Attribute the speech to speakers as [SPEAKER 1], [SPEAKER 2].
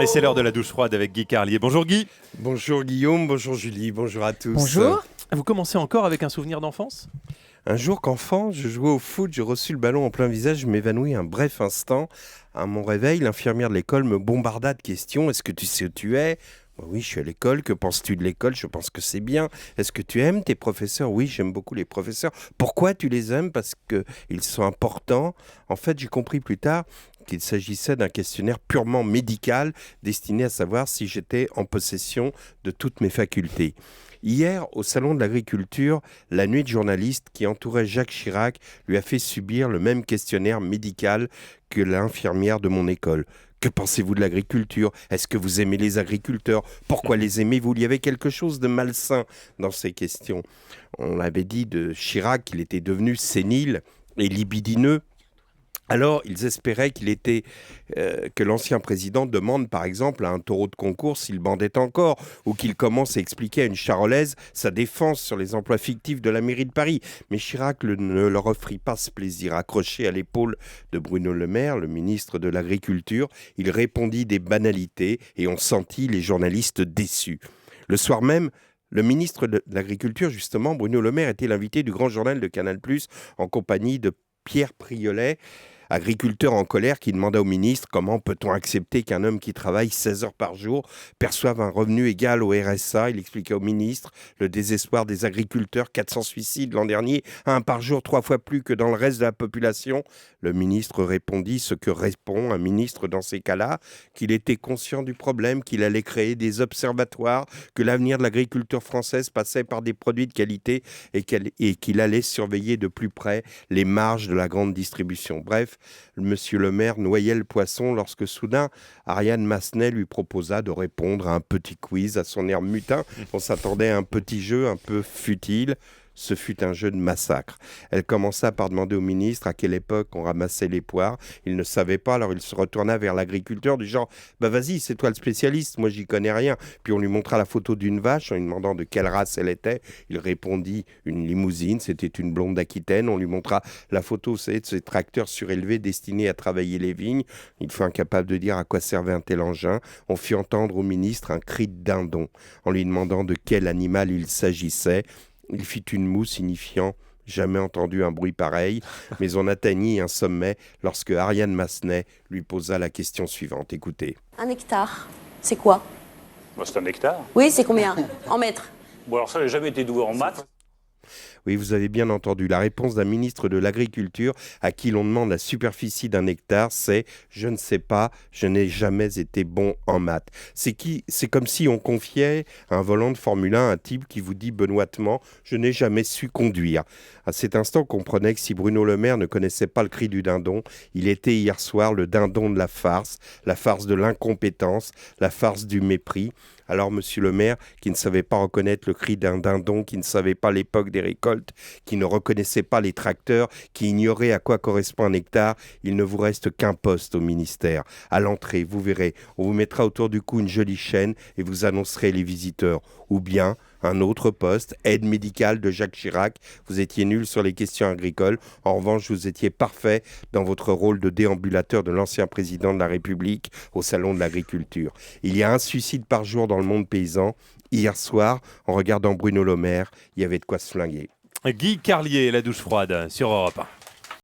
[SPEAKER 1] Et c'est l'heure de la douche froide avec Guy Carlier. Bonjour Guy.
[SPEAKER 2] Bonjour Guillaume, bonjour Julie, bonjour à tous.
[SPEAKER 3] Bonjour.
[SPEAKER 1] Vous commencez encore avec un souvenir d'enfance ?
[SPEAKER 2] Un jour qu'enfant, je jouais au foot, j'ai reçu le ballon en plein visage, je m'évanouis un bref instant. À mon réveil, l'infirmière de l'école me bombarda de questions. Est-ce que tu sais où tu es ? Oui, je suis à l'école. Que penses-tu de l'école ? Je pense que c'est bien. Est-ce que tu aimes tes professeurs ? Oui, j'aime beaucoup les professeurs. Pourquoi tu les aimes ? Parce qu'ils sont importants. En fait, j'ai compris plus tard qu'il s'agissait d'un questionnaire purement médical destiné à savoir si j'étais en possession de toutes mes facultés. Hier, au Salon de l'Agriculture, la nuit de journalistes qui entourait Jacques Chirac lui a fait subir le même questionnaire médical que l'infirmière de mon école. Que pensez-vous de l'agriculture ? Est-ce que vous aimez les agriculteurs ? Pourquoi les aimez-vous ? Il y avait quelque chose de malsain dans ces questions. On l'avait dit de Chirac qu'il était devenu sénile et libidineux. Alors, ils espéraient que l'ancien président demande, par exemple, à un taureau de concours s'il bandait encore, ou qu'il commence à expliquer à une Charolaise sa défense sur les emplois fictifs de la mairie de Paris. Mais Chirac ne leur offrit pas ce plaisir. Accroché à l'épaule de Bruno Le Maire, le ministre de l'Agriculture, il répondit des banalités et on sentit les journalistes déçus. Le soir même, le ministre de l'Agriculture, justement, Bruno Le Maire, était l'invité du grand journal de Canal+, en compagnie de Pierre Priolet, agriculteur en colère qui demanda au ministre comment peut-on accepter qu'un homme qui travaille 16 heures par jour perçoive un revenu égal au RSA. Il expliqua au ministre le désespoir des agriculteurs, 400 suicides l'an dernier, un par jour, 3 fois plus que dans le reste de la population. Le ministre répondit ce que répond un ministre dans ces cas-là, qu'il était conscient du problème, qu'il allait créer des observatoires, que l'avenir de l'agriculture française passait par des produits de qualité et qu'il allait surveiller de plus près les marges de la grande distribution. Bref, Monsieur le maire noyait le poisson lorsque soudain, Ariane Massenet lui proposa de répondre à un petit quiz à son air mutin. On s'attendait à un petit jeu un peu futile. Ce fut un jeu de massacre. Elle commença par demander au ministre à quelle époque on ramassait les poires. Il ne savait pas, alors il se retourna vers l'agriculteur du genre « Bah vas-y, c'est toi le spécialiste, moi j'y connais rien ». Puis on lui montra la photo d'une vache en lui demandant de quelle race elle était. Il répondit une limousine, c'était une blonde d'Aquitaine. On lui montra la photo, de ces tracteurs surélevés destinés à travailler les vignes. Il fut incapable de dire à quoi servait un tel engin. On fit entendre au ministre un cri de dindon en lui demandant de quel animal il s'agissait. Il fit une moue signifiant « jamais entendu un bruit pareil », mais on atteignit un sommet lorsque Ariane Massenet lui posa la question suivante. Écoutez.
[SPEAKER 4] Un hectare, c'est quoi ?
[SPEAKER 5] C'est un hectare.
[SPEAKER 4] Oui, c'est combien ? En mètres ?
[SPEAKER 5] Bon, alors ça, j'ai jamais été doué en maths.
[SPEAKER 2] Oui, vous avez bien entendu. La réponse d'un ministre de l'Agriculture à qui l'on demande la superficie d'un hectare, c'est « je ne sais pas, je n'ai jamais été bon en maths ». C'est comme si on confiait un volant de Formule 1 à un type qui vous dit benoîtement « je n'ai jamais su conduire ». À cet instant, on comprenait que si Bruno Le Maire ne connaissait pas le cri du dindon, il était hier soir le dindon de la farce de l'incompétence, la farce du mépris. Alors, monsieur le maire, qui ne savait pas reconnaître le cri d'un dindon, qui ne savait pas l'époque des récoltes, qui ne reconnaissait pas les tracteurs, qui ignorait à quoi correspond un hectare, il ne vous reste qu'un poste au ministère. À l'entrée, vous verrez, on vous mettra autour du cou une jolie chaîne et vous annoncerez les visiteurs. Ou bien un autre poste, aide médicale de Jacques Chirac. Vous étiez nul sur les questions agricoles. En revanche, vous étiez parfait dans votre rôle de déambulateur de l'ancien président de la République au Salon de l'Agriculture. Il y a un suicide par jour dans le monde paysan. Hier soir, en regardant Bruno Le Maire, il y avait de quoi se flinguer.
[SPEAKER 1] Guy Carlier, la douche froide sur Europe 1.